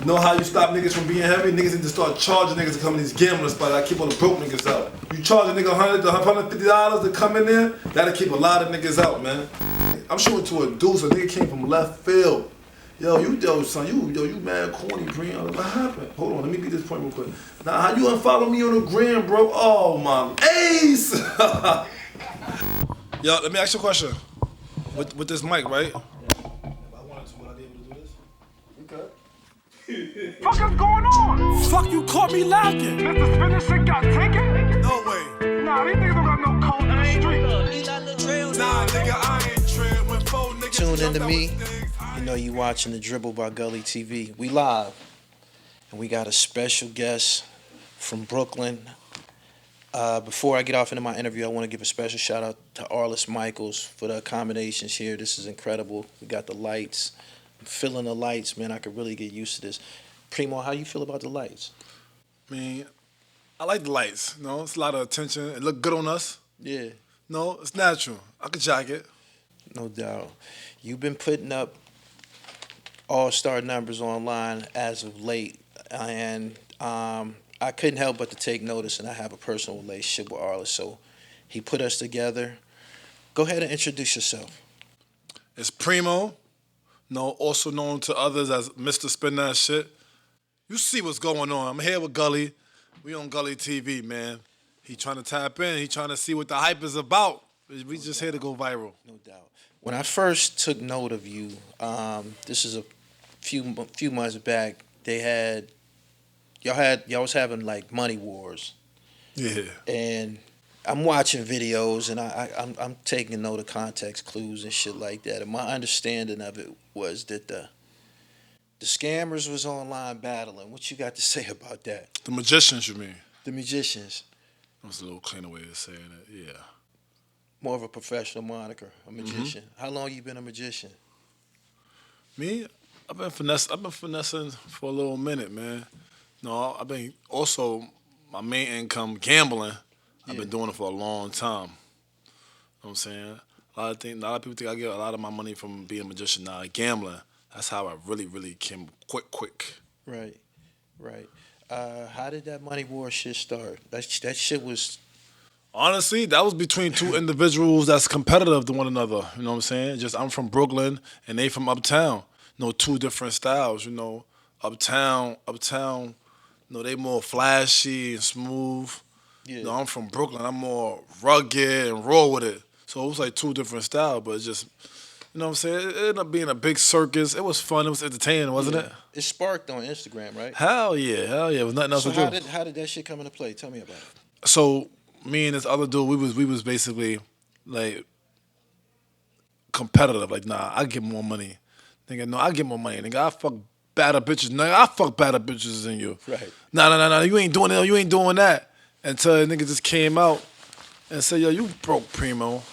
Know how you stop niggas from being heavy? Niggas need to start charging niggas to come in these gambling spots. I keep all the broke niggas out. You charge a nigga $100 to $150 to come in there, that'll keep a lot of niggas out, man. I'm shooting to a deuce, a nigga came from left field. Yo, son, you mad corny, Primo. What happened? Hold on, let me get this point real quick. Now, how you unfollow me on the gram, bro? Oh, my ace! Yo, let me ask you a question. With this mic, right? Fuck is going on? Fuck, you caught me lacking. Mr. Spinner shit got taken? No way. Nah, these niggas don't got no code in the street. Nah, nigga, I ain't trail when 4 niggas. Tune into me. You know you watching The Dribble by Gully TV. We live. And we got a special guest from Brooklyn. Before I get off into my interview, I want to give a special shout out to Arlist Michaels for the accommodations here. This is incredible. We got the lights. I'm feeling the lights, man. I could really get used to this. Primo, how you feel about the lights? I mean, I like the lights. You know, it's a lot of attention. It look good on us. Yeah. No, it's natural. I could jack it. No doubt. You've been putting up all-star numbers online as of late, and I couldn't help but to take notice, and I have a personal relationship with Arlist, so he put us together. Go ahead and introduce yourself. It's Primo, also known to others as Mr. Spin That Shit. You see what's going on. I'm here with Gully. We on Gully TV, man. He trying to tap in. He trying to see what the hype is about. We just here to go viral. No doubt. When I first took note of you, this is a few months back. Y'all was having like money wars. Yeah. And I'm watching videos and I'm taking note of context clues and shit like that. And my understanding of it was that the scammers was online battling. What you got to say about that? The magicians, you mean? The magicians. That's a little cleaner way of saying it, yeah. More of a professional moniker, a magician. Mm-hmm. How long you been a magician? Me? I've been finessing for a little minute, man. No, I've been also my main income gambling. Yeah. I've been doing it for a long time. You know what I'm saying? A lot of people think I get a lot of my money from being a magician. Now, gambling, that's how I really came quick. Right. How did that money war shit start? That shit was... Honestly, that was between two individuals that's competitive to one another. You know what I'm saying? Just I'm from Brooklyn and they from Uptown. You know, two different styles. You know, Uptown. You know, they more flashy and smooth. Yeah. You know, I'm from Brooklyn. I'm more rugged and raw with it. So it was like two different styles, but it's just, you know what I'm saying? It ended up being a big circus. It was fun. It was entertaining, wasn't it? It sparked on Instagram, right? Hell yeah. It was nothing else to do. How did that shit come into play? Tell me about it. So me and this other dude, we was basically like competitive. Like, nah, I get more money. Nigga, no, I get more money. Nigga, I fuck badder bitches. Nigga, I fuck badder bitches than you. Right. Nah, you ain't doing it. You ain't doing that. Until the nigga just came out and said, yo, you broke, Primo.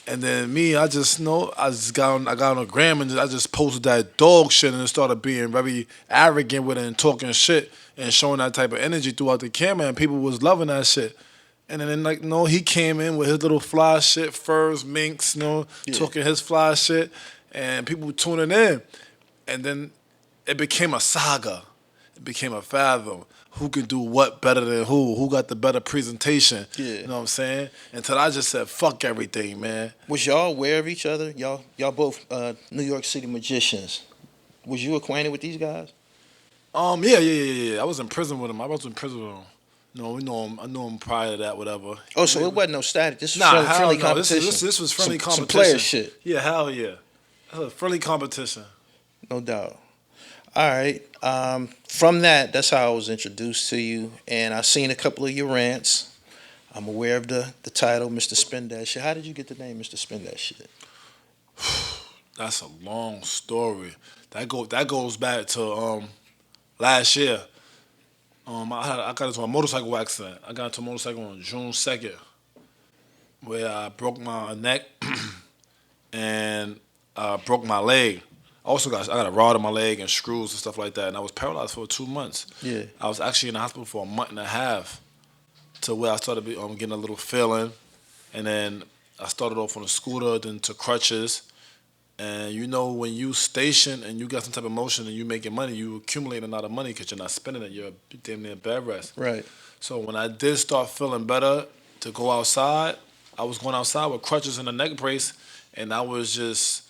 And then me, I got on a gram and I just posted that dog shit and it started being very arrogant with it and talking shit and showing that type of energy throughout the camera and people was loving that shit. And then like, he came in with his little fly shit, furs, minks, talking his fly shit and people were tuning in. And then it became a saga. It became a fathom. Who can do what better than who? Who got the better presentation? Yeah. You know what I'm saying? Until I just said, fuck everything, man. Was y'all aware of each other? Y'all both New York City magicians. Was you acquainted with these guys? Yeah. I was in prison with him. No, we know him. I knew him prior to that, whatever. Oh, so it wasn't no static. This was friendly competition. This was friendly competition. Some player shit. Yeah, hell yeah. That was a friendly competition. No doubt. All right. From that's how I was introduced to you, and I seen a couple of your rants. I'm aware of the title, Mr. Spin That Shit. How did you get the name, Mr. Spin That Shit? That's a long story. That goes back to last year. I got into a motorcycle accident. I got into a motorcycle on June 2nd, where I broke my neck and broke my leg. I got a rod in my leg and screws and stuff like that, and I was paralyzed for 2 months. Yeah. I was actually in the hospital for a month and a half, to where I started getting a little feeling, and then I started off on a scooter, then to crutches, And you know when you station and you got some type of motion and you making money, you accumulate a lot of money because you're not spending it. You're damn near bed rest. Right. So when I did start feeling better to go outside, I was going outside with crutches and a neck brace, and I was just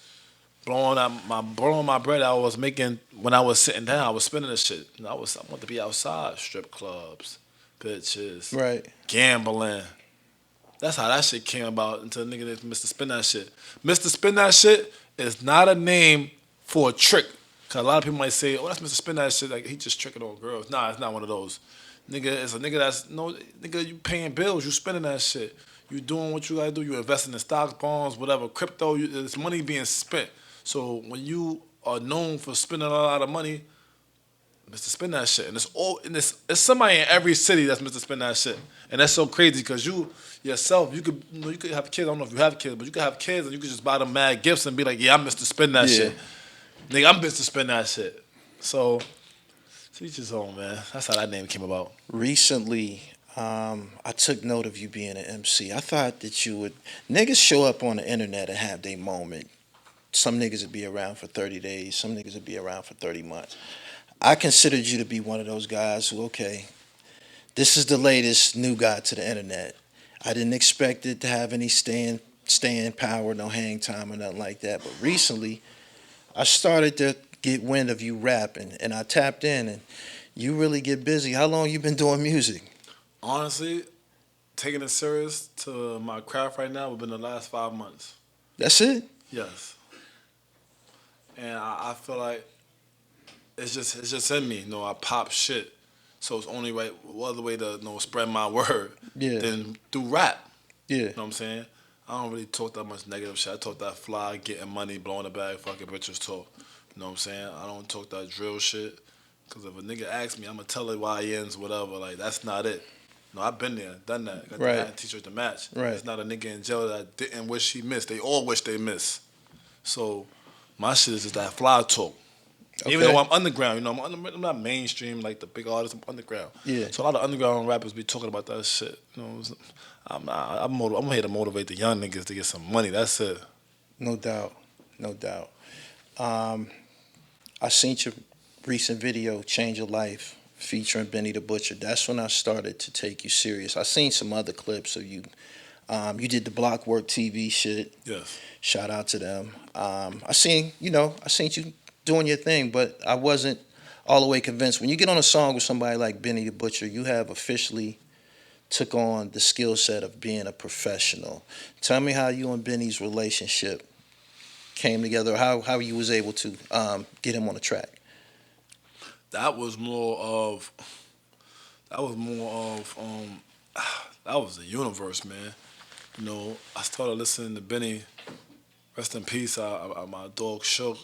blowing my bread I was making when I was sitting down. I was spending the shit. And I want to be outside, strip clubs, bitches, Right. gambling. That's how that shit came about until the nigga named Mr. Spin That Shit. Mr. Spin That Shit is not a name for a trick. Cause a lot of people might say, oh, that's Mr. Spin That Shit, like he just tricking on girls. Nah, it's not one of those. Nigga, it's a nigga nigga, you paying bills, you spending that shit. You doing what you gotta do, you investing in stocks, bonds, whatever, crypto, it's money being spent. So when you are known for spending a lot of money, Mr. Spin That Shit. And it's somebody in every city that's Mr. Spin That Shit. And that's so crazy because you yourself, you could have kids. I don't know if you have kids, but you could have kids and you could just buy them mad gifts and be like, yeah, I'm Mr. Spin That Shit. Nigga, I'm Mr. Spin That Shit. So, each his own, man. That's how that name came about. Recently, I took note of you being an MC. I thought that you would. Niggas show up on the internet and have their moment. Some niggas would be around for 30 days. Some niggas would be around for 30 months. I considered you to be one of those guys who, okay, this is the latest new guy to the internet. I didn't expect it to have any staying power, no hang time or nothing like that. But recently, I started to get wind of you rapping, and I tapped in, and you really get busy. How long you been doing music? Honestly, taking it serious to my craft right now within the last 5 months. That's it? Yes. And I feel like it's just in me. You know, I pop shit. So it's only right, what other way to spread my word than through rap. Yeah. You know what I'm saying? I don't really talk that much negative shit. I talk that fly, getting money, blowing the bag, fucking bitches talk. You know what I'm saying? I don't talk that drill shit. Because if a nigga asks me, I'm going to tell it why he ends, whatever. Like, that's not it. No, I've been there, done that. Got the hat and t-shirt to match. Right. It's not a nigga in jail that didn't wish he missed. They all wish they missed. So my shit is just that fly talk. Okay. Even though I'm underground, you know, I'm not mainstream like the big artists. I'm underground. Yeah. So a lot of underground rappers be talking about that shit. You know, I'm here to motivate the young niggas to get some money. That's it. No doubt, no doubt. I seen your recent video, "Change Your Life," featuring Benny the Butcher. That's when I started to take you serious. I seen some other clips of you. You did the Blockwork TV shit. Yes. Shout out to them. I seen you doing your thing, but I wasn't all the way convinced. When you get on a song with somebody like Benny the Butcher, you have officially took on the skill set of being a professional. Tell me how you and Benny's relationship came together, how you was able to get him on the track. That was more of that was the universe, man. You know, I started listening to Benny, rest in peace, my dog Shook.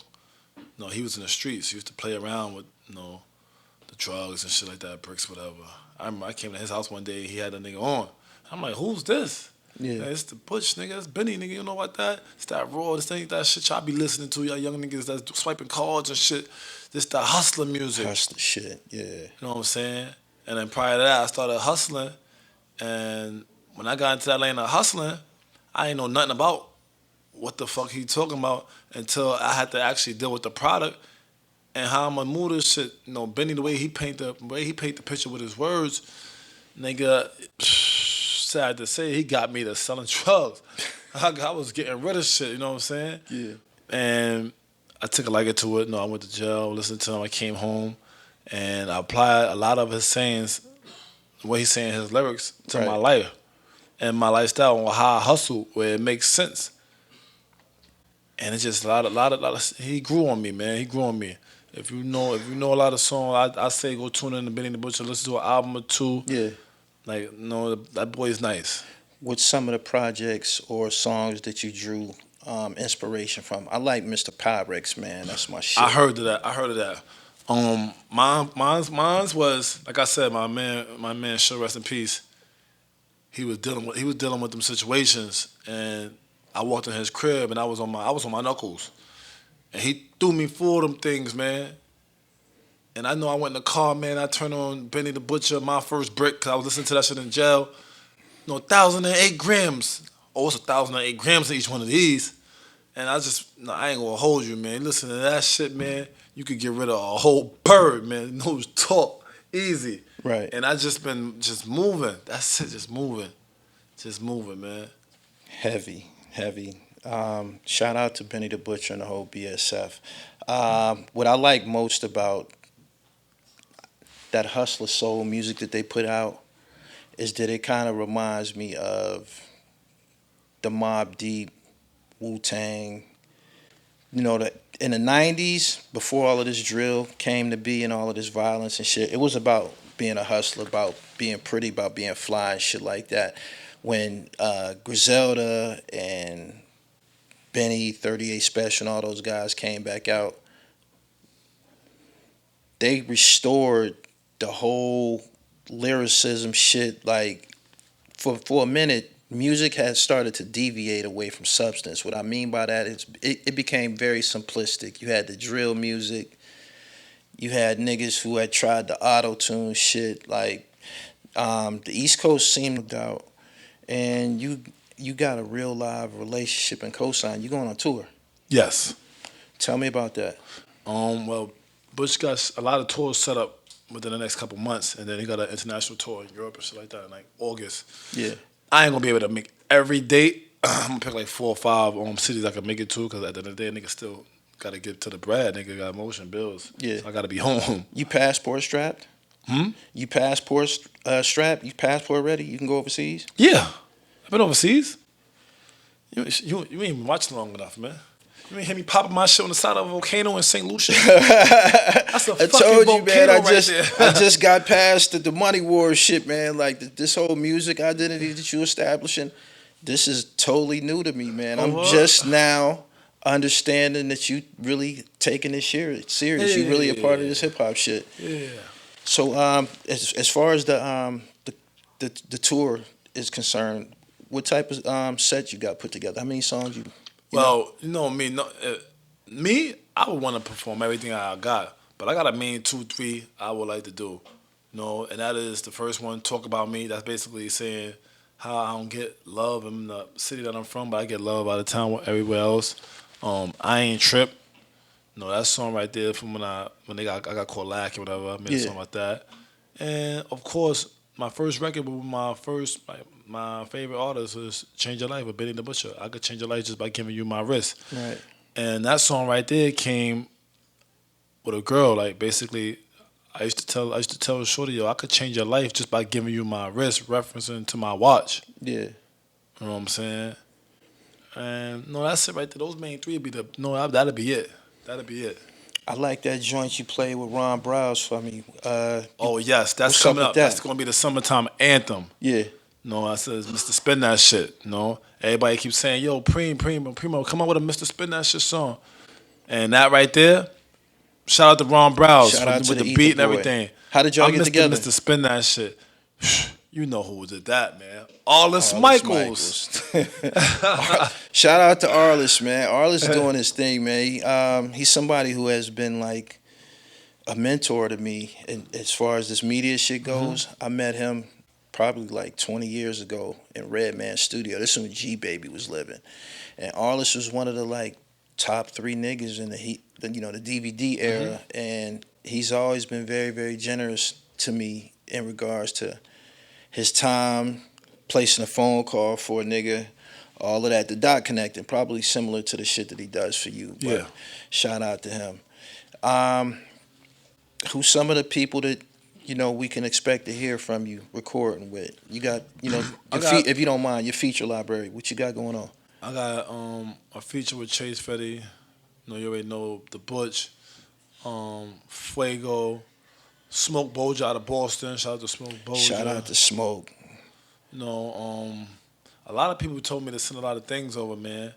No, he was in the streets. He used to play around with, the drugs and shit like that, bricks, whatever. I remember I came to his house one day, he had a nigga on. I'm like, who's this? Yeah. Like, it's the Butch, nigga. It's Benny, nigga. You know what that? It's that raw, this thing, that shit y'all be listening to, y'all young niggas that's swiping cards and shit. This that hustler music. Hustler shit, yeah. You know what I'm saying? And then prior to that, I started hustling. And when I got into that lane of hustling, I ain't know nothing about what the fuck he talking about until I had to actually deal with the product and how I'm gonna move this shit. You know, Benny, the way he paint the picture with his words, nigga, sad to say, he got me to selling drugs. I was getting rid of shit, you know what I'm saying? Yeah. And I took a liking to it. I went to jail, listened to him, I came home, and I applied a lot of his sayings, the way he's saying his lyrics, to my life and my lifestyle and how I hustle, where it makes sense. And it's just a lot of he grew on me, man. He grew on me. If you know a lot of songs, I say go tune in to Benny the Butcher, listen to an album or two. Yeah. Like, that boy is nice. What's some of the projects or songs that you drew inspiration from? I like Mr. Pyrex, man. That's my shit. I heard of that. Mine's was, like I said, my man, show rest in peace. He was dealing with them situations, and I walked in his crib and I was on my knuckles, and he threw me full of them things, man. And I know I went in the car, man. I turned on Benny the Butcher, My First Brick, because I was listening to that shit in jail. 1,008 grams. Oh, it's 1,008 grams in each one of these. And I ain't gonna hold you, man. Listen to that shit, man. You could get rid of a whole bird, man. No talk, easy. Right. And I just been just moving. That's it, just moving, man. Heavy. Shout out to Benny the Butcher and the whole BSF. What I like most about that hustler soul music that they put out is that it kind of reminds me of the Mobb Deep, Wu-Tang. You know, that in the 90s, before all of this drill came to be and all of this violence and shit, it was about being a hustler, about being pretty, about being fly and shit like that. When Griselda and Benny, 38 Special, and all those guys came back out, they restored the whole lyricism shit. Like, for a minute, music had started to deviate away from substance. What I mean by that is it became very simplistic. You had the drill music. You had niggas who had tried the auto-tune shit. Like, the East Coast seemed out. And you got a real live relationship and cosign. You going on tour. Yes. Tell me about that. Well, Butch got a lot of tours set up within the next couple months, and then he got an international tour in Europe and shit like that in like August. Yeah. I ain't gonna be able to make every date. I'm gonna pick like 4 or 5 cities I can make it to, because at the end of the day, nigga still gotta get to the bread. Nigga got motion bills. Yeah. So I gotta be home. You passport strapped? You passport strapped? You passport ready? You can go overseas? Yeah. I've been overseas. You ain't been watching long enough, man. You ain't hear me popping my shit on the side of a volcano in St. Lucia? That's a I fucking told you, volcano man. I right just got past the money war shit, man. Like this whole music identity that you establishing, this is totally new to me, man. I'm just now understanding that you really taking this shit serious. You really a part of this hip hop shit. Yeah. So, as far as the tour is concerned, what type of set you got put together? How many songs you? Well, you know me. Me, I would want to perform everything I got, but I got a main 2, 3 I would like to do. You know, and that is the first one, Talk About Me. That's basically saying how I don't get love in the city that I'm from, but I get love out of town everywhere else. I Ain't Trip. No, that song right there from when I got caught lacking, whatever. I made a song about that. And of course, my first record with my favorite artist was Change Your Life with Benny the Butcher. I could change your life just by giving you my wrist. Right. And that song right there came with a girl. Like, basically, I used to tell Shorty, yo, I could change your life just by giving you my wrist, referencing to my watch. Yeah. You know what I'm saying? And no, that's it right there. Those main 3 would be that'll be it. That'll be it. I like that joint you played with Ron Browse for me. Oh yes, that's coming up. That's gonna be the summertime anthem. Yeah. No, I said, Mr. Spin That Shit. No, everybody keeps saying, yo, Primo, come on with a Mr. Spin That Shit song. And that right there, shout out to Ron Browse with the beat and everything. How did y'all get together? Mr. Spin That Shit. You know who did that, man. Arlist Michaels. Shout out to Arlist, man. Arlist doing his thing, man. He's somebody who has been like a mentor to me. And as far as this media shit goes, I met him probably like 20 years ago in Redman Studio. This is when G Baby was living. And Arlist was one of the like top 3 niggas in the DVD era. And he's always been very, very generous to me in regards to his time, placing a phone call for a nigga, all of that. The dot connecting, probably similar to the shit that he does for you. But yeah. Shout out to him. Who's some of the people that, we can expect to hear from you recording with? You got, if you don't mind, your feature library. What you got going on? I got a feature with Chase Fetty. You already know the Butch, Fuego, Smoke Boja out of Boston. Shout out to Smoke Boja. Shout out to Smoke. A lot of people told me to send a lot of things over, man.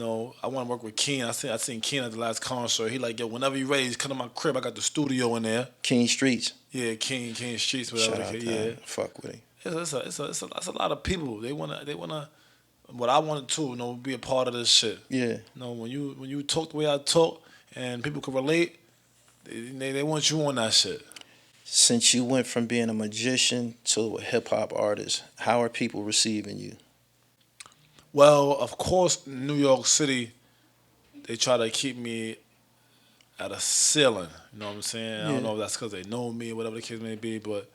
I want to work with Keen. I seen Keen at the last concert. He like, yo, whenever you ready, come to my crib. I got the studio in there. Keen Streets. Yeah, Keen Streets, whatever. Shout out to him. Fuck with him. It's a lot of people. They wanna. What I wanted to, be a part of this shit. Yeah. When you talk the way I talk, and people can relate, they want you on that shit. Since you went from being a magician to a hip hop artist, how are people receiving you? Well, of course, New York City, they try to keep me at a ceiling. You know what I'm saying? I Yeah. don't know if that's because they know me or whatever the case may be, but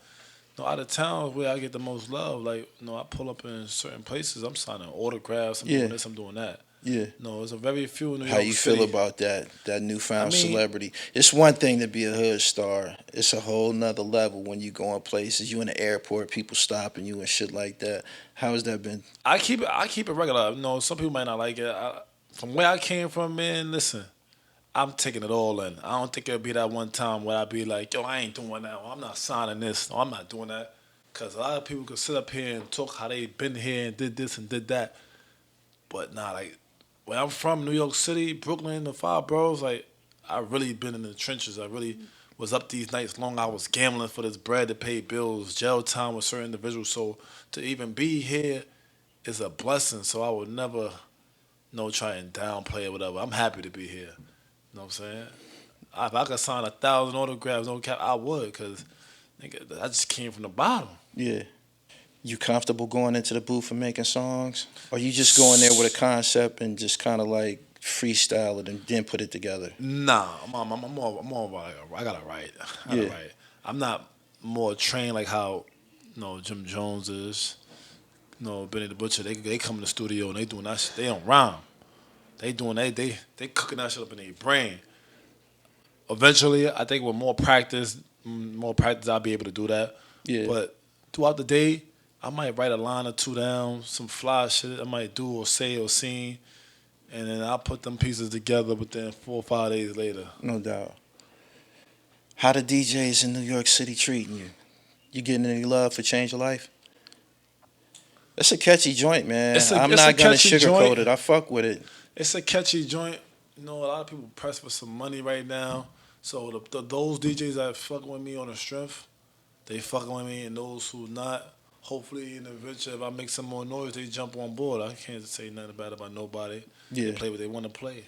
out of town is where I get the most love. Like, I pull up in certain places, I'm signing autographs, I'm doing this, I'm doing that. Yeah. No, it's a very few in New How York you City. feel about that newfound I mean- celebrity? It's one thing to be a hood star. It's a whole nother level when you go in places. You in the airport, people stopping you and shit like that. How has that been? I keep it regular. Some people might not like it. From where I came from, man, listen, I'm taking it all in. I don't think it'll be that one time where I be like, yo, I ain't doing that. Or I'm not signing this. No, I'm not doing that. Because a lot of people could sit up here and talk how they been here and did this and did that. But nah, like, where I'm from, New York City, Brooklyn, the five boroughs, like, I really been in the trenches. I really was up these nights long. I was gambling for this bread to pay bills, jail time with certain individuals. So to even be here is a blessing. So I would never, try and downplay or whatever. I'm happy to be here. You know what I'm saying? If I could sign 1,000 autographs, no cap, I would, because I just came from the bottom. Yeah. You comfortable going into the booth and making songs? Or you just going there with a concept and just kind of like freestyle it and then put it together? Nah, I'm more about I gotta write. I gotta write. I'm not more trained like how Jim Jones is. Benny the Butcher. They come in the studio and they doing that shit. They don't rhyme. They doing they cooking that shit up in their brain. Eventually, I think with more practice, I'll be able to do that. Yeah. But throughout the day, I might write a line or two down, some fly shit I might do or say or sing, and then I'll put them pieces together within 4 or 5 days later. No doubt. How the DJs in New York City treating you? You getting any love for Change Your Life? It's a catchy joint, man. I'm not going to sugarcoat it. I fuck with it. It's a catchy joint. A lot of people press for some money right now. So those DJs that fucking with me on the strength, they fucking with me, and those who not, hopefully in the future, if I make some more noise, they jump on board. I can't say nothing bad about nobody. Yeah. They play what they want to play.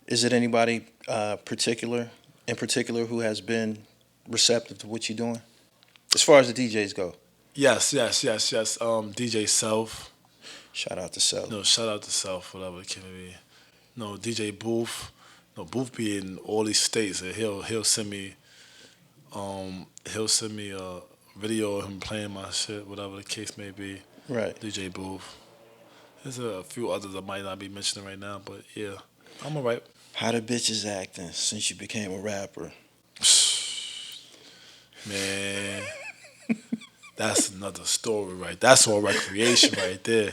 Is it anybody in particular who has been receptive to what you're doing? As far as the DJs go. Yes. DJ Self. Shout out to Self. Shout out to Self, whatever it can be. DJ Booth. Booth be in all these states, and he'll send me a video of him playing my shit, whatever the case may be. Right. DJ Booth. There's a few others I might not be mentioning right now, but yeah, I'm alright. How the bitches acting since you became a rapper? Man, that's another story, right? That's all recreation right there.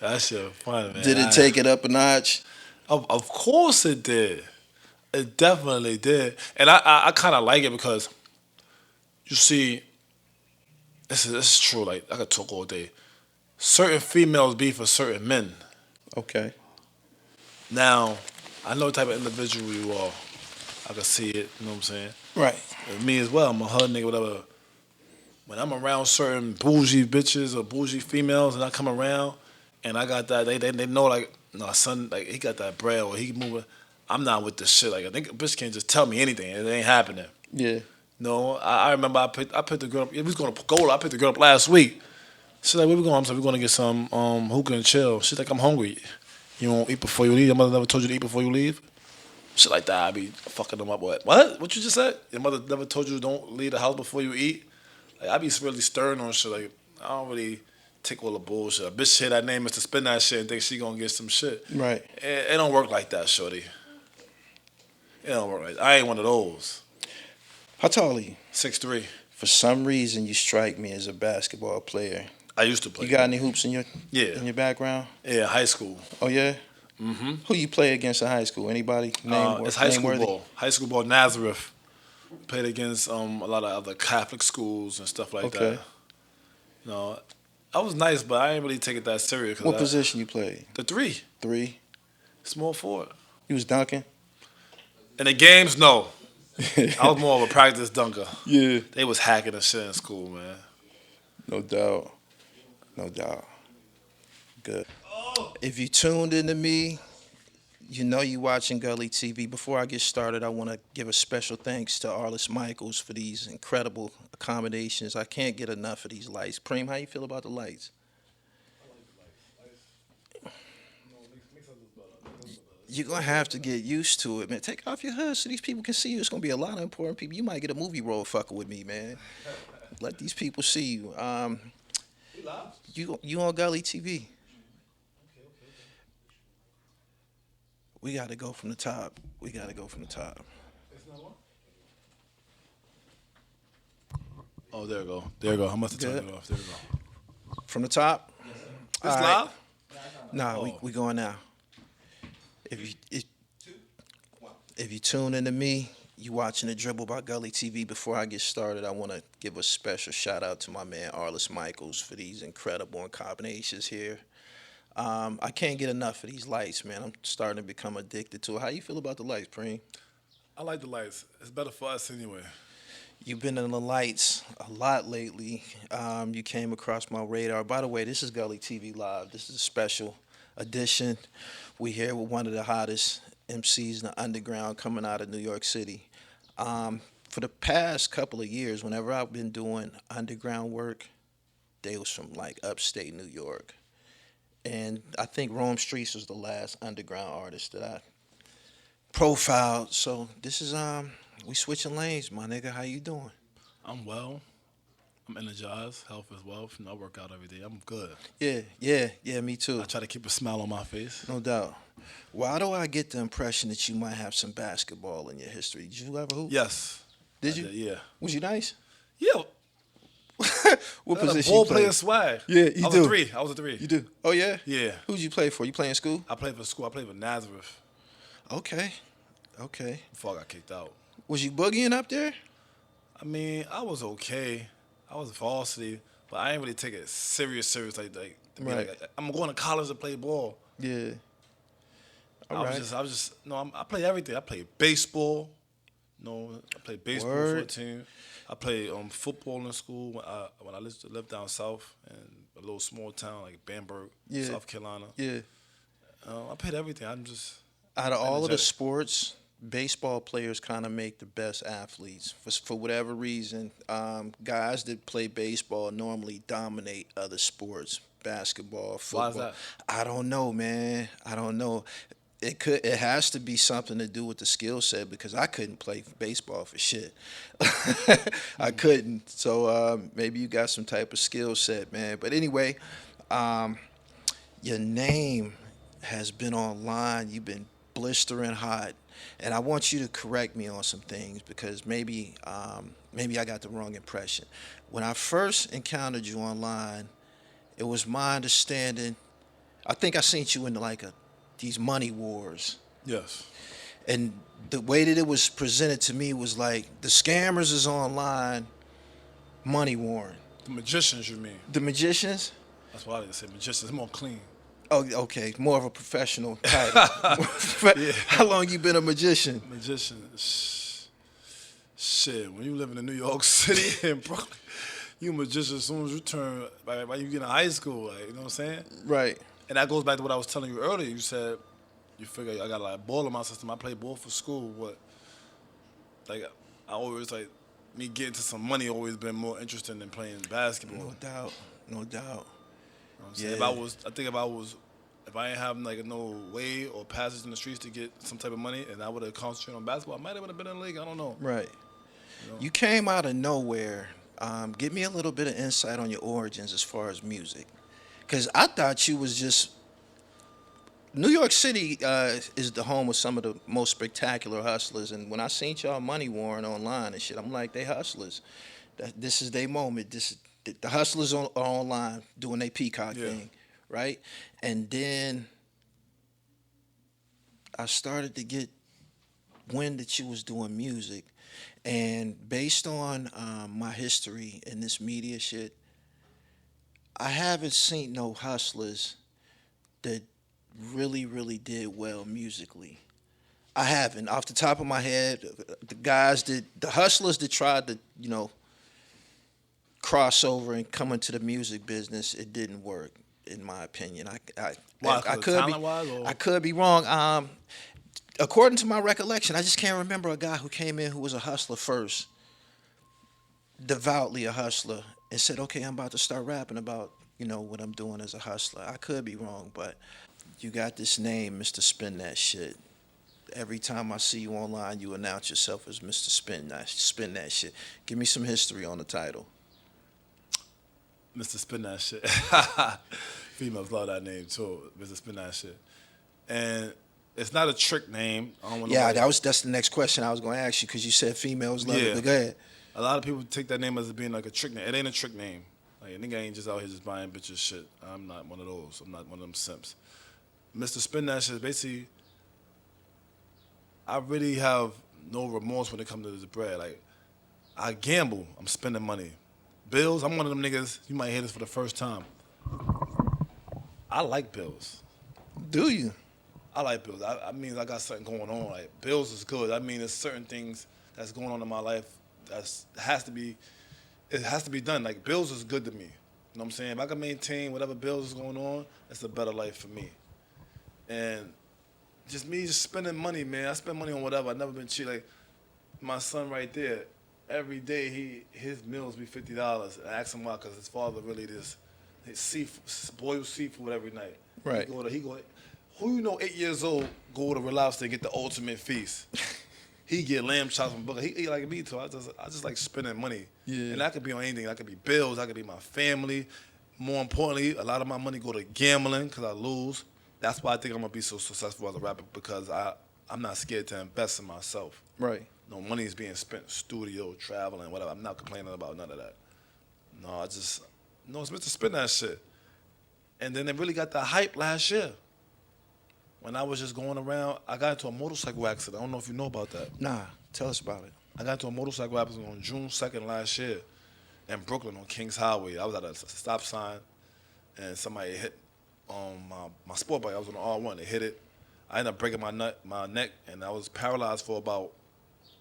That shit fun, man. Did it take it up a notch? Of course it did. It definitely did. And I kind of like it because, you see, this is true. Like, I could talk all day. Certain females be for certain men. Okay. Now, I know the type of individual you are. I can see it, you know what I'm saying? Right. And me as well, I'm a hood nigga, whatever. When I'm around certain bougie bitches or bougie females and I come around and I got that, they know, like, son, like, he got that bread or he moving. I'm not with this shit. Like, I think a bitch can't just tell me anything. It ain't happening. Yeah. No, I remember I picked the girl up. We was going to Gola. I picked the girl up last week. She's like, where we going? I'm like, we're going to get some hookah and chill. She's like, I'm hungry. You won't eat before you leave? Your mother never told you to eat before you leave? Shit like that. I be fucking them up. What? What you just said? Your mother never told you don't leave the house before you eat? Like, I be really stern on shit. Like, I don't really take all the bullshit. A bitch hear that name is to spin that shit and think she gonna get some shit. Right. It don't work like that, shorty. It don't work like that. I ain't one of those. How tall are you? 6'3". For some reason, you strike me as a basketball player. I used to play. You got any hoops in your background? Yeah, high school. Oh yeah. Mm-hmm. Who you play against in high school? Anybody? It's high school ball. High school ball. Nazareth. Played against a lot of other Catholic schools and stuff like that. I was nice, but I didn't really take it that serious. What position you played? The 3. 3. Small forward. You was dunking? In the games, no. I was more of a practice dunker. Yeah. They was hacking and shit in school, man. No doubt. Good. If you tuned into me, you know you watching Gully TV. Before I get started, I want to give a special thanks to Arlist Michaels for these incredible accommodations. I can't get enough of these lights. Prem, how you feel about the lights? You're gonna have to get used to it, man. Take off your hood so these people can see you. It's gonna be a lot of important people. You might get a movie role fucking with me, man. Let these people see you. You on Gully TV. We gotta go from the top. We gotta go from the top. Oh, there we go. There we go. I must have turned it off. There we go. From the top? It's live? Nah, Oh. we going now. If you tune into me, you watching the Dribble by Gully TV. Before I get started, I want to give a special shout out to my man Arlist Michaels for these incredible combinations here. I can't get enough of these lights, man. I'm starting to become addicted to it. How you feel about the lights, Preem? I like the lights. It's better for us anyway. You've been in the lights a lot lately. You came across my radar. By the way, this is Gully TV Live. This is a special edition. We here with one of the hottest MCs in the underground coming out of New York City. For the past couple of years, whenever I've been doing underground work, they was from like upstate New York. And I think Rome Streets was the last underground artist that I profiled. So this is we switching lanes, my nigga. How you doing? I'm well. I'm energized. Health is wealth. I work out every day. I'm good. Yeah, me too. I try to keep a smile on my face. No doubt. Why do I get the impression that you might have some basketball in your history? Did you ever hoop? Yes. Did you? Yeah. Was you nice? Yeah. What I got a position ball you play? player swag. Yeah, you I was do. a three. I was a three. You do? Oh, yeah? Yeah. Who'd you play for? You play in school? I played for school. I played for Nazareth Okay. before I got kicked out. Was you boogieing up there? I mean, I was okay. I was varsity, but I ain't really take it serious like to be Right. like I'm going to college to play ball. Yeah. I All right. was just I play everything. I play baseball. I played baseball for a Word. team. I played football in school when I lived down south in a little small town like Bamberg, Yeah. South Carolina. Yeah. I played everything. I'm just Out of all of the energetic. sports, baseball players kind of make the best athletes for whatever reason. Guys that play baseball normally dominate other sports, basketball, football. Why is that? I don't know, man. I don't know. It has to be something to do with the skill set because I couldn't play baseball for shit. I couldn't. So maybe you got some type of skill set, man. But anyway, your name has been online. You've been blistering hot, and I want you to correct me on some things because maybe I got the wrong impression. When I first encountered you online, it was my understanding. I think I seen you in like these money wars, yes. and the way that it was presented to me was like the scammers is online, money warring. The magicians, you mean? The magicians. That's why I didn't say magicians. It's more clean. Oh, okay, more of a professional type. Yeah. How long you been a magician? Magician. Shit. When you live in New York City and Brooklyn, you a magician as soon as you turn, like you get in high school, like, you know what I'm saying? Right. And that goes back to what I was telling you earlier. You said you figure I got like ball in my system. I play ball for school, but like I always like me getting to some money always been more interesting than playing basketball. No doubt. No doubt. You know what I'm saying? Yeah. If I ain't have like no way or passage in the streets to get some type of money, and I would have concentrated on basketball, I might have been in the league. I don't know. Right. You know? You came out of nowhere. Give me a little bit of insight on your origins as far as music. Because I thought you was just... New York City is the home of some of the most spectacular hustlers. And when I seen y'all money warring online and shit, I'm like, they hustlers. This is their moment. The hustlers are online doing their peacock thing, right? And then I started to get wind that you was doing music. And based on my history in this media shit, I haven't seen no hustlers that really, really did well musically. I haven't. Off the top of my head, the hustlers that tried to, cross over and come into the music business, it didn't work, in my opinion. I could be wrong. According to my recollection, I just can't remember a guy who came in who was a hustler first, devoutly a hustler, and said, okay, I'm about to start rapping about, what I'm doing as a hustler. I could be wrong, but You got this name, Mr. Spin That Shit. Every time I see you online, you announce yourself as Mr. Spin That Shit. Give me some history on the title. Mr. Spin That Shit. Females love that name too, Mr. Spin That Shit. And it's not a trick name. I don't want Yeah, nobody- that's the next question I was going to ask you because you said females love it. Yeah. But go ahead. A lot of people take that name as being like a trick name. It ain't a trick name. Like a nigga ain't just out here just buying bitches shit. I'm not one of those. I'm not one of them simps. Mr. Spin That Shit, basically, I really have no remorse when it comes to this bread. Like, I gamble. I'm spending money. Bills, I'm one of them niggas, you might hear this for the first time. I like bills. Do you? I like bills. I mean, I got something going on. Like, bills is good. I mean, there's certain things that's going on in my life it has to be done. Like, bills is good to me. You know what I'm saying? If I can maintain whatever bills is going on, that's a better life for me. And just me just spending money, man. I spend money on whatever. I've never been cheap. Like, my son right there, every day his meals be $50. I ask him why, because his father really just boiled seafood every night. Right. Who you know 8 years old go to Real Lobster and get the ultimate feast? He get lamb chops from Booker. He eat like me too. I just like spending money. Yeah. And that could be on anything. That could be bills. That could be my family. More importantly, a lot of my money go to gambling because I lose. That's why I think I'm gonna be so successful as a rapper, because I'm not scared to invest in myself. Right. No money is being spent, studio, traveling, whatever. I'm not complaining about none of that. No, it's Mr. Spin That Shit. And then they really got the hype last year. When I was just going around, I got into a motorcycle accident. I don't know if you know about that. Nah, tell us about it. I got into a motorcycle accident on June 2nd last year in Brooklyn on Kings Highway. I was at a stop sign, and somebody hit my sport bike. I was on the R1. They hit it. I ended up breaking my neck, and I was paralyzed for about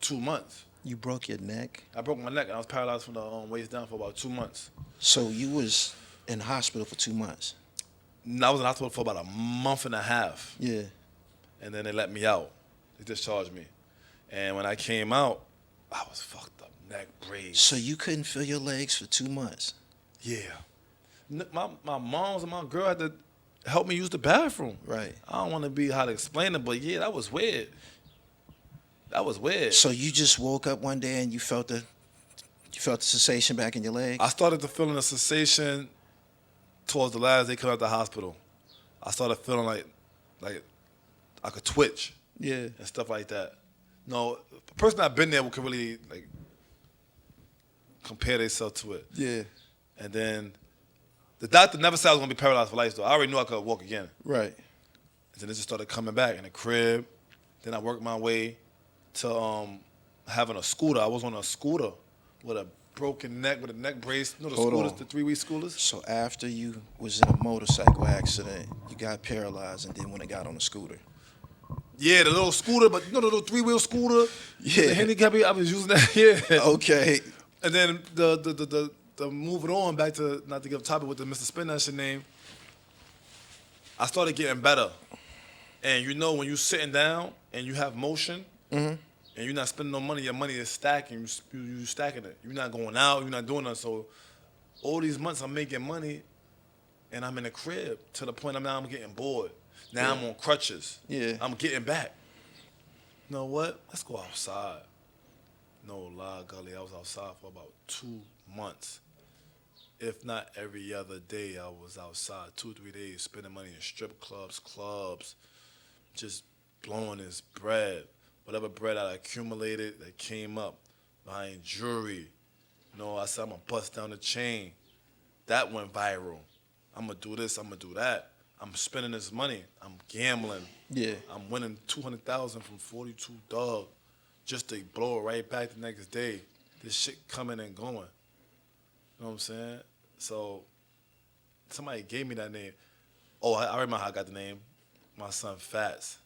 2 months. You broke your neck? I broke my neck, and I was paralyzed from the waist down for about 2 months. So you was in the hospital for 2 months? And I was in the hospital for about a month and a half. Yeah. And then they let me out. They discharged me. And when I came out, I was fucked up, neck braids. So you couldn't feel your legs for 2 months? Yeah. My moms and my girl had to help me use the bathroom. Right. I don't want to be how to explain it, but yeah, that was weird. That was weird. So you just woke up one day and you felt the sensation back in your leg? I started to feel a sensation towards the last day coming out the hospital. I started feeling like I could twitch. Yeah. And stuff like that. No, the person that been there could really like compare themselves to it. Yeah. And then the doctor never said I was gonna be paralyzed for life though. I already knew I could walk again. Right. And then it just started coming back in the crib. Then I worked my way to having a scooter. I was on a scooter with a broken neck, with a neck brace. You know the Hold scooters, on. the 3-wheel scooters? So after you was in a motorcycle accident, you got paralyzed and then when it got on the scooter. Yeah, the little scooter, but you know the little 3-wheel scooter? Yeah. The handicap, I was using that, yeah. Okay. And then the moving on back to, not to give a topic with the Mr. Spin That Shit name, I started getting better. And you know when you sitting down and you have motion, and you're not spending no money, your money is stacking, you stacking it. You're not going out, you're not doing that. So all these months I'm making money and I'm in the crib to the point I'm getting bored. Now I'm on crutches. Yeah. I'm getting back. You know what? Let's go outside. No lie, Gully, I was outside for about 2 months. If not every other day, I was outside 2-3 days spending money in strip clubs, just blowing his bread. Whatever bread I accumulated that came up, buying jewelry. You know, I said I'm gonna bust down the chain. That went viral. I'm gonna do this, I'm gonna do that. I'm spending this money. I'm gambling. Yeah. I'm winning $200,000 from 42 Dog just to blow it right back the next day. This shit coming and going. You know what I'm saying? So somebody gave me that name. Oh, I remember how I got the name. My son Fats.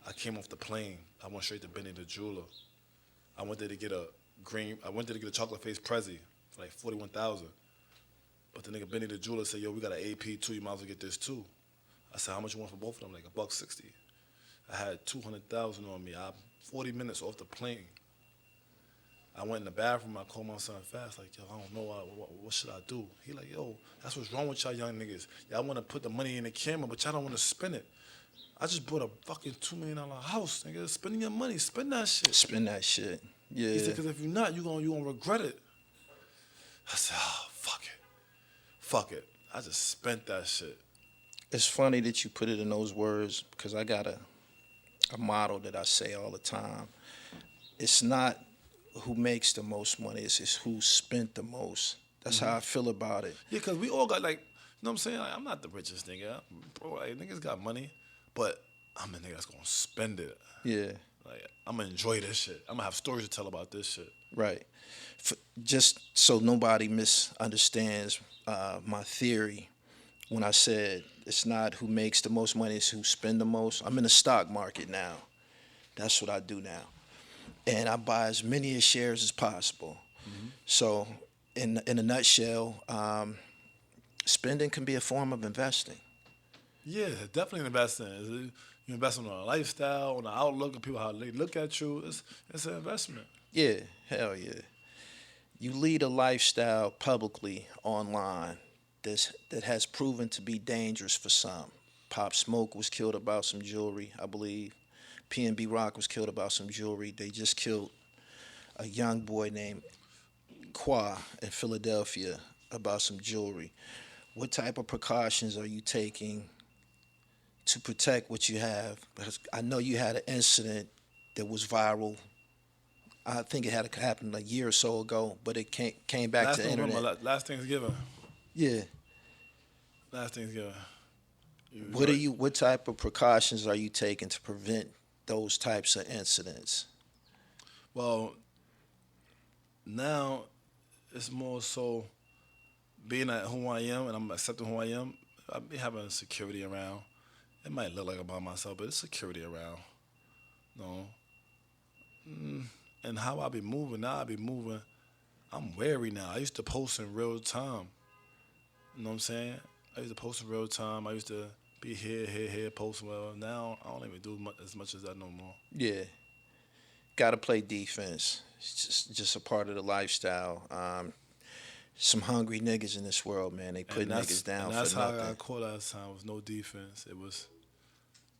I came off the plane. I went straight to Benny the jeweler. I went there to get a chocolate face Prezi for like $41,000. But the nigga Benny the jeweler said, "Yo, we got an AP too. You might as well get this too." I said, "How much you want for both of them?" Like $160. I had $200,000 on me. I'm 40 minutes off the plane. I went in the bathroom. I called my son fast, like, yo, I don't know what should I do. He like, yo, that's what's wrong with y'all young niggas. Y'all want to put the money in the camera, but y'all don't want to spend it. I just bought a fucking $2 million house, nigga. Spending your money, spend that shit. Spend that shit. Yeah. He said, because if you're not, you gonna regret it. I said, oh, fuck it. I just spent that shit. It's funny that you put it in those words because I got a motto that I say all the time. It's not who makes the most money, it's who spent the most. That's how I feel about it. Yeah, because we all got, like, you know what I'm saying? Like, I'm not the richest nigga. Bro, like, niggas got money, but I'm a nigga that's gonna spend it. Yeah. Like, I'm gonna enjoy this shit. I'm gonna have stories to tell about this shit. Right. Just so nobody misunderstands my theory, when I said it's not who makes the most money, it's who spend the most. I'm in the stock market now. That's what I do now. And I buy as many shares as possible. So in a nutshell, spending can be a form of investing. Yeah, definitely investing. You invest on a lifestyle, on the outlook of people, how they look at you. It's an investment. Yeah, hell yeah. You lead a lifestyle publicly online that has proven to be dangerous for some. Pop Smoke was killed about some jewelry, I believe. P&B Rock was killed about some jewelry. They just killed a young boy named Qua in Philadelphia about some jewelry. What type of precautions are you taking to protect what you have? Because I know you had an incident that was viral. I think it had happened a year or so ago, but it came back to the internet. Last Thanksgiving. Yeah. Last Thanksgiving. What type of precautions are you taking to prevent those types of incidents? Well, now it's more so being at who I am and I'm accepting who I am. I be having security around. It might look like I'm by myself, but it's security around. No. And how I be moving now, I'm wary now. I used to post in real time. You know what I'm saying? I used to post in real time. I used to be here, post well. Now I don't even do as much as that no more. Yeah. Got to play defense. It's just a part of the lifestyle. Some hungry niggas in this world, man. They put niggas down for nothing. That's how I got caught last time. It was no defense.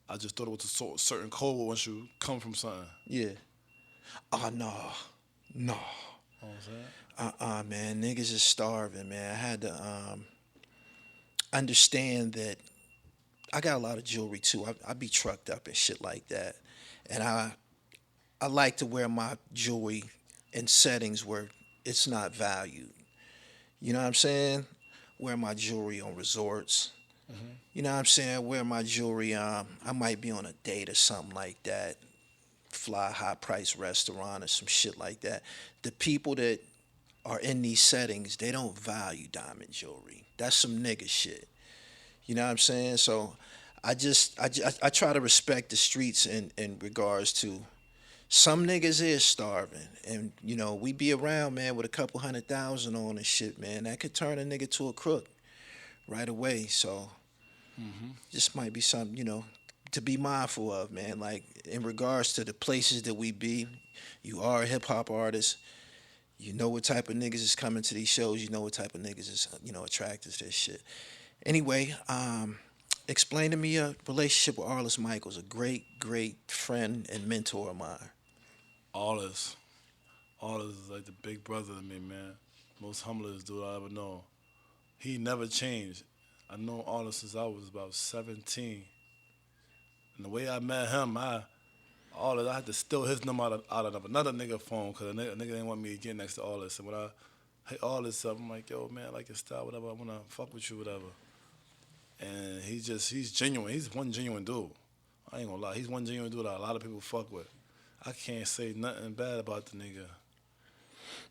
I just thought it was a certain code once you come from something. Yeah. Oh, no. You know what I'm saying? Man. Niggas is starving, man. I had to understand that I got a lot of jewelry, too. I be trucked up and shit like that. And I like to wear my jewelry in settings where it's not valued. You know what I'm saying? Wear my jewelry on resorts. You know what I'm saying? Wear my jewelry. I might be on a date or something like that. Fly high price restaurant or some shit like that. The people that are in these settings, they don't value diamond jewelry. That's some nigga shit. You know what I'm saying? So I try to respect the streets in regards to some niggas is starving. And, you know, we be around, man, with a couple 100,000 on and shit, man. That could turn a nigga to a crook right away. So this might be something, you know, to be mindful of, man. Like, in regards to the places that we be, you are a hip-hop artist. You know what type of niggas is coming to these shows. You know what type of niggas is, you know, attracted to this shit. Anyway, explain to me your relationship with Arlist Michaels, a great, great friend and mentor of mine. Arlist is like the big brother to me, man. Most humblest dude I ever know. He never changed. I know Arlist since I was about 17. And the way I met him, I had to steal his number out of another nigga phone because a nigga didn't want me to get next to Arlist. And when I hit Arlist up, I'm like, yo, man, I like your style, whatever. I want to fuck with you, whatever. And he's genuine. He's one genuine dude. I ain't gonna lie. He's one genuine dude that a lot of people fuck with. I can't say nothing bad about the nigga.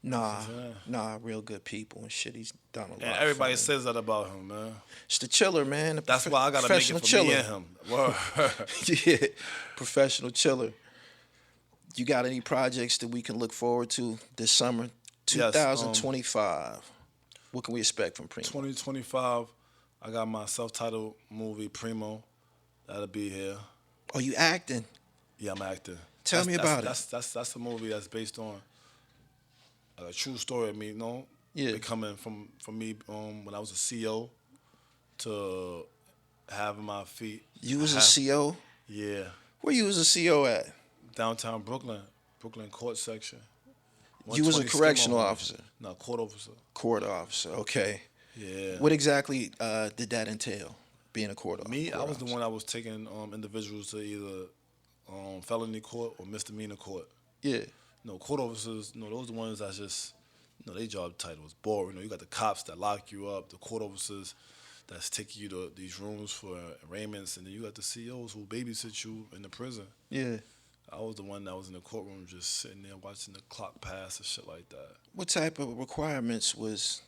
Nah, real good people and shit. He's done a lot. And everybody says that about him, man. It's the chiller, man. That's why I gotta make it for chiller. me and him. Word. Yeah, professional chiller. You got any projects that we can look forward to this summer? 2025. What can we expect from Primo? 2025, I got my self-titled movie, Primo. That'll be here. Oh, you acting? Yeah, I'm acting. Tell me about it. That's a movie that's based on a true story of me, Yeah. becoming from me when I was a CO to having my feet. You was a CO? Yeah, Where you was a CO at? downtown Brooklyn court section. You was a 120 correctional Skimo. officer. No, court officer. Court officer. Okay. Yeah. What exactly did that entail? Being a court officer. Me, I was the one that was taking individuals to either felony court or misdemeanor court. Yeah. Court officers, those are the ones that just, their job title was boring. You got the cops that lock you up, the court officers that's taking you to these rooms for arraignments, and then you got the COs who babysit you in the prison. Yeah. I was the one that was in the courtroom just sitting there watching the clock pass and shit like that. What type of requirements was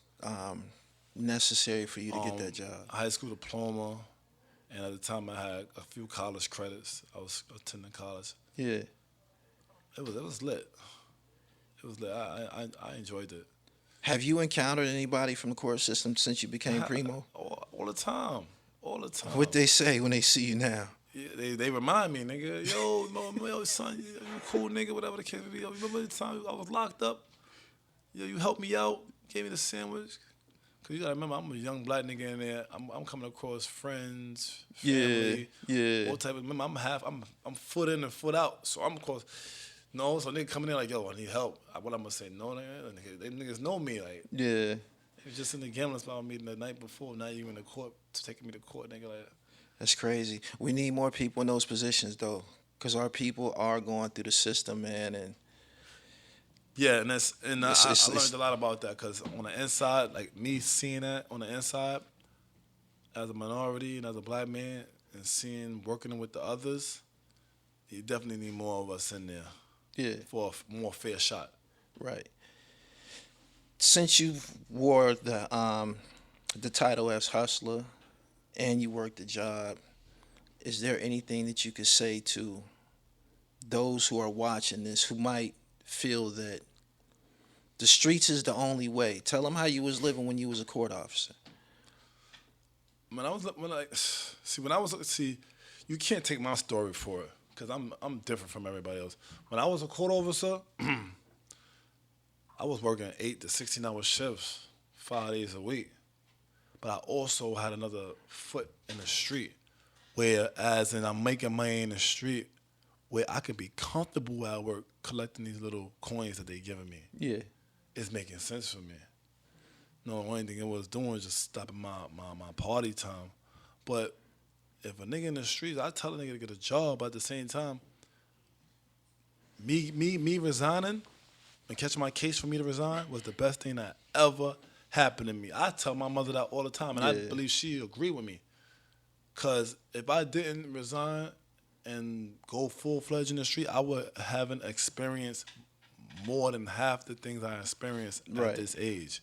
necessary for you to get that job? High school diploma, and at the time I had a few college credits. I was attending college. Yeah. It was lit. It was lit. I enjoyed it. Have you encountered anybody from the court system since you became Primo? All the time. All the time. What they say when they see you now? Yeah, they remind me, nigga, yo, son, you cool nigga, whatever the case may be. Yo, remember the time I was locked up? Yo, you helped me out, gave me the sandwich. Cause you gotta remember, I'm a young black nigga in there. I'm coming across friends, family, all type of. Remember, I'm foot in and foot out, so I'm of course. No, so nigga coming in like, yo, I need help. What I'm gonna say? No, nigga, they niggas know me, like. Yeah. It was just in the gambling spot meeting the night before, not even the court, taking me to court, nigga, like. That's crazy. We need more people in those positions, though, because our people are going through the system, man. And yeah, and I learned a lot about that because on the inside, like me seeing that on the inside, as a minority and as a black man, and working with the others, you definitely need more of us in there. Yeah. For a more fair shot. Right. Since you wore the title as hustler, and you worked the job, is there anything that you could say to those who are watching this who might feel that the streets is the only way? Tell them how you was living when you was a court officer. You can't take my story for it because I'm different from everybody else. When I was a court officer, I was working 8 to 16-hour shifts, 5 days a week. But I also had another foot in the street, whereas I'm making money in the street, where I could be comfortable at work collecting these little coins that they giving me. Yeah, it's making sense for me. The only thing it was doing was just stopping my party time. But if a nigga in the streets, I tell a nigga to get a job. But at the same time, me resigning and catching my case for me to resign was the best thing that ever happened to me. I tell my mother that all the time, and I believe she agree with me. Cause if I didn't resign and go full-fledged in the street, I would haven't experienced more than half the things I experienced at this age.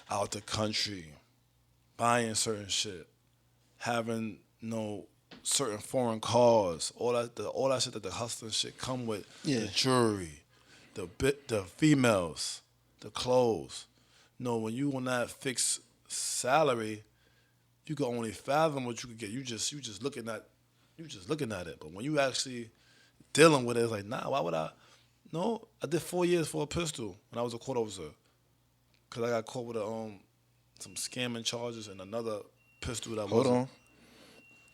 Out the country, buying certain shit, having certain foreign cars, all that shit that the hustling shit come with, the jewelry, the females, the clothes. When you on that fixed salary, you can only fathom what you could get. You just looking at it. But when you actually dealing with it, it's like, nah, why would I? No, I did 4 years for a pistol when I was a court officer. Cause I got caught with some scamming charges and another pistol that Hold on.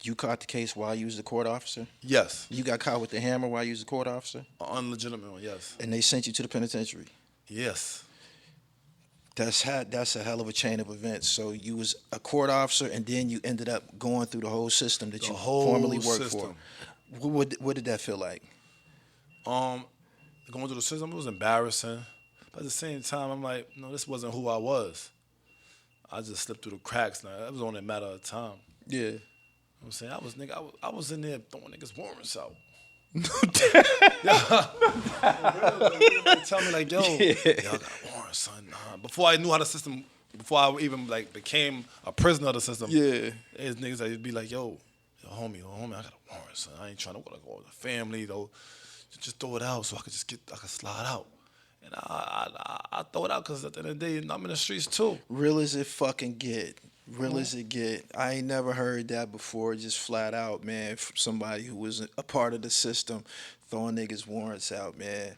You caught the case while you was the court officer? Yes. You got caught with the hammer while you was the court officer? An unlegitimate one, yes. And they sent you to the penitentiary? Yes. That's a hell of a chain of events. So you was a court officer, and then you ended up going through the whole system that you formerly worked for. What did that feel like? Going through the system, it was embarrassing. But at the same time, I'm like, no, this wasn't who I was. I just slipped through the cracks. Now it was only a matter of time. Yeah. You know what I'm saying? I was in there throwing niggas warrants out. Tell me like, yo, I got warrants, son. Before I knew how the system, before I even became a prisoner of the system, there's niggas that be like, yo, homie, I got a warrant, son. I ain't trying to go with the family though. Just throw it out so I could slide out. And I throw it out because at the end of the day, I'm in the streets too. Real as it fucking get. Real as it get. I ain't never heard that before, just flat out, man, from somebody who was a part of the system throwing niggas warrants out, man.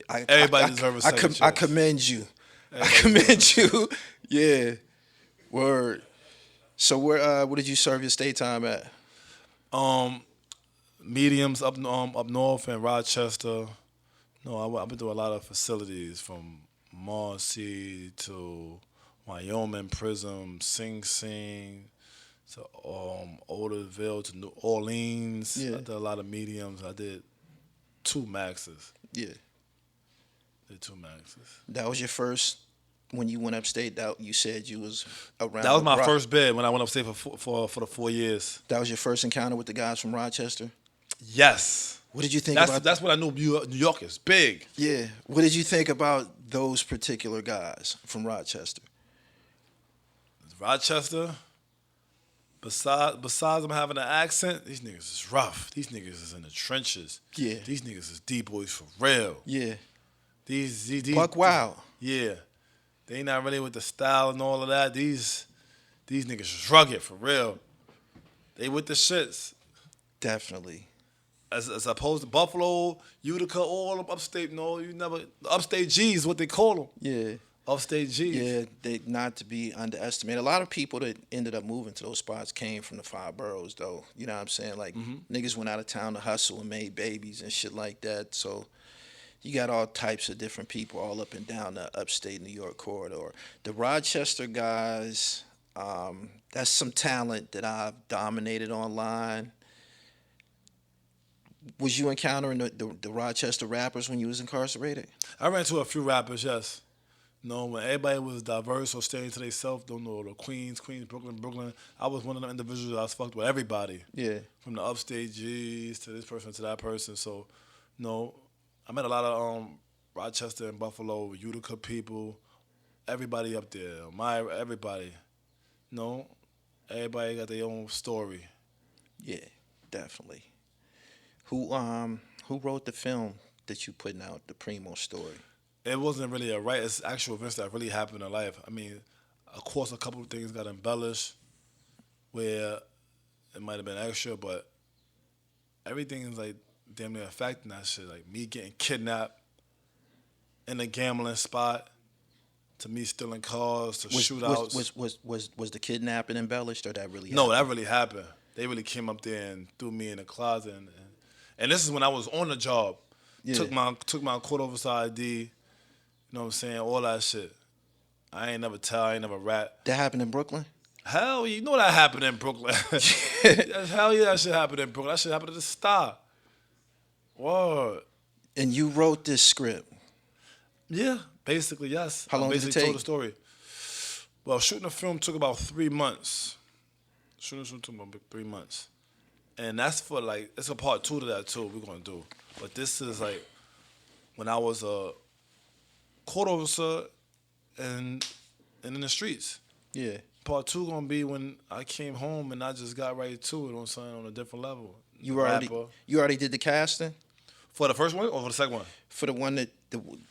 Everybody deserves a second I chance. commend you. Everybody I commend you. Yeah. Word. So where did you serve your state time at? Mediums up north in Rochester. No, I've been through a lot of facilities from Marcy to Wyoming Prison, Sing Sing to Oldville to New Orleans. Yeah. I did a lot of mediums. I did 2 maxes. Yeah. Did 2 maxes. That was your first when you went upstate. That you said you was around. That was my first bid when I went upstate for the 4 years. That was your first encounter with the guys from Rochester. Yes. What did you think That's about? that's what I knew. New York is big. Yeah. What did you think about those particular guys from Rochester? Rochester. Besides them having an accent, these niggas is rough. These niggas is in the trenches. Yeah. These niggas is D-boys for real. Yeah. These Buck Wild. Yeah. They not really with the style and all of that. These niggas is rugged for real. They with the shits. Definitely. As opposed to Buffalo, Utica, all them upstate. No, you never. Upstate G's, what they call them. Yeah. Upstate G's. Yeah, they not to be underestimated. A lot of people that ended up moving to those spots came from the 5 boroughs, though. You know what I'm saying? Like, niggas went out of town to hustle and made babies and shit like that. So you got all types of different people all up and down the upstate New York corridor. The Rochester guys, that's some talent that I've dominated online. Was you encountering the Rochester rappers when you was incarcerated? I ran into a few rappers, yes. No, when everybody was diverse or staying to themselves, don't know the Queens, Brooklyn. I was one of the individuals I was fucked with everybody. Yeah. From the upstate G's to this person to that person. So, no, I met a lot of Rochester and Buffalo, Utica people, everybody up there. Everybody. No, everybody got their own story. Yeah, definitely. Who wrote the film that you putting out, the Primo story? It wasn't really it's actual events that really happened in life. I mean, of course, a couple of things got embellished where it might have been extra, but everything is like damn near affecting that shit. Like me getting kidnapped in a gambling spot, to me stealing cars, to shootouts. Was the kidnapping embellished, or that really happened? No, that really happened. They really came up there and threw me in a closet, and this is when I was on the job. Yeah. Took my court officer ID. You know what I'm saying? All that shit. I ain't never rat. That happened in Brooklyn? Hell, you know that happened in Brooklyn. Hell yeah, that shit happened in Brooklyn. That shit happened at the Star. Word. And you wrote this script? Yeah, basically, yes. How long did it take? Told the story. Well, shooting the film took about 3 months. Shooting took about 3 months. And that's for it's a part 2 to that too we're going to do. But this is like when I was a court officer and in the streets. Yeah. Part 2 gonna be when I came home and I just got right to it on something on a different level. You already did the casting? For the first one or for the second one? For the one that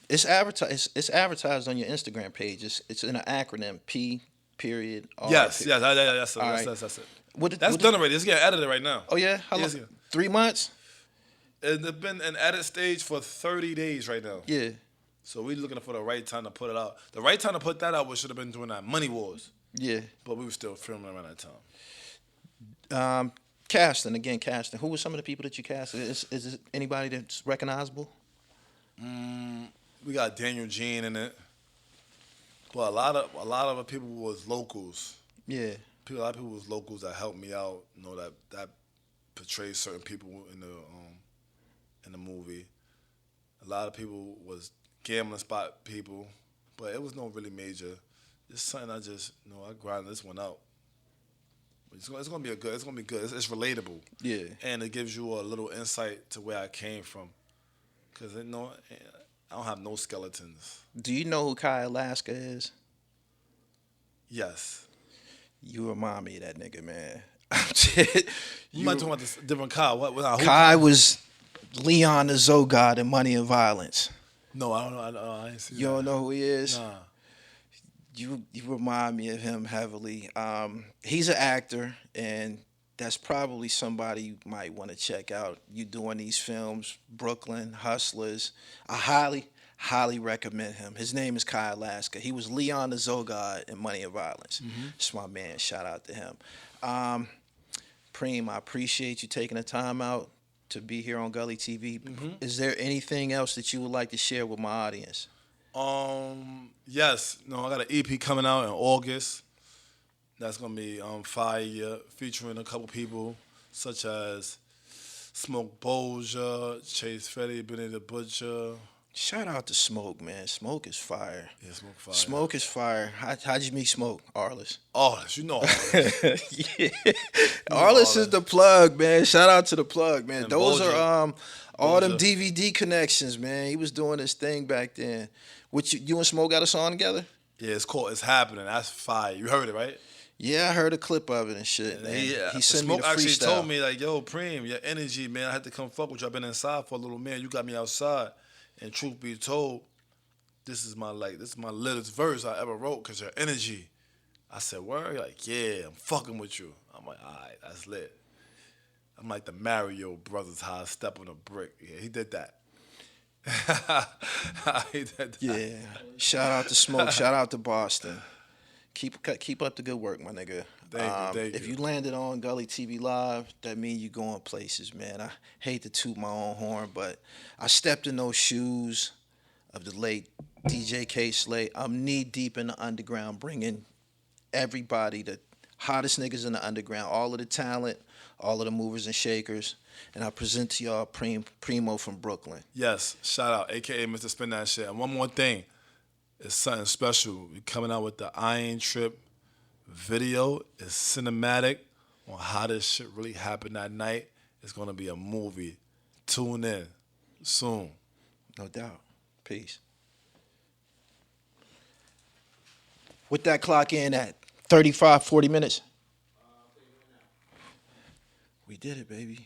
it's advertised. It's advertised on your Instagram page. It's in an acronym: P. Period. R. Yes. Period. That's it. All right. That's it. That's done already. It's getting edited right now. Oh yeah. How long? Yes, yeah. 3 months. It's been an edit stage for 30 days right now. Yeah. So we're looking for the right time to put it out. The right time to put that out should have been doing that Money Wars. Yeah. But we were still filming around that time. Casting. Who were some of the people that you casted? Is it anybody that's recognizable? We got Daniel Jean in it. But a lot of the people was locals. Yeah. A lot of people was locals that helped me out. You know that portrayed certain people in the movie. A lot of people was gambling spot people, but it was no really major. It's something I grinded this one out. It's gonna be good. It's gonna be good. It's relatable. Yeah. And it gives you a little insight to where I came from, cause I don't have no skeletons. Do you know who Kai Alaska is? Yes. You remind me of that nigga, man. You might talk about this different Kai. What Kai was Leon the Zogod in Money and Violence. No, I don't know. I ain't seen You don't know who he is? Nah. you remind me of him heavily. He's an actor, and that's probably somebody you might want to check out. You doing these films, Brooklyn, Hustlers. I highly recommend him. His name is Kai Alaska. He was Leon the Zogard in Money and Violence. It's my man. Shout out to him. Preem, I appreciate you taking the time out to be here on Gully TV. Is there anything else that you would like to share with my audience? Yes. No, I got an EP coming out in August. That's gonna be fire, featuring a couple people such as Smoke Bolger, Chase Fetty, Benny the Butcher. Shout out to Smoke, man. Smoke is fire. Yeah, Smoke fire. Smoke is fire. How'd you meet Smoke, Arlist? Arlist, you know Arlist. Yeah. Arlist is the plug, man. Shout out to the plug, man. And Those Bolger. are all them Bolger. DVD connections, man. He was doing his thing back then. Which you and Smoke got a song together? Yeah, it's called It's Happening. That's fire. You heard it, right? Yeah, I heard a clip of it and shit, man. He sent me Smoke the actually freestyle. told me, like, yo, Preem, your energy, man, I had to come fuck with you. I've been inside for a little minute. You got me outside. And truth be told, this is my latest verse I ever wrote because your energy. I said, word? You're like, yeah, I'm fucking with you. I'm like, all right, that's lit. I'm like the Mario brothers, how I step on a brick. Yeah, he did that. He did that. Yeah. Shout out to Smoke. Shout out to Boston. Keep up the good work, my nigga. Thank If you. you landed on Gully TV Live, that means you going places, man. I hate to toot my own horn, but I stepped in those shoes of the late DJ K. Slay. I'm knee deep in the underground, bringing everybody, the hottest niggas in the underground, all of the talent, all of the movers and shakers. And I present to y'all Primo from Brooklyn. Yes, shout out, a.k.a. Mr. Spin That Shit. And one more thing. It's something special. We're coming out with the Iron Trip video. It's cinematic on how this shit really happened that night. It's going to be a movie. Tune in soon. No doubt. Peace. What that clock in at? 35, 40 minutes? We did it, baby.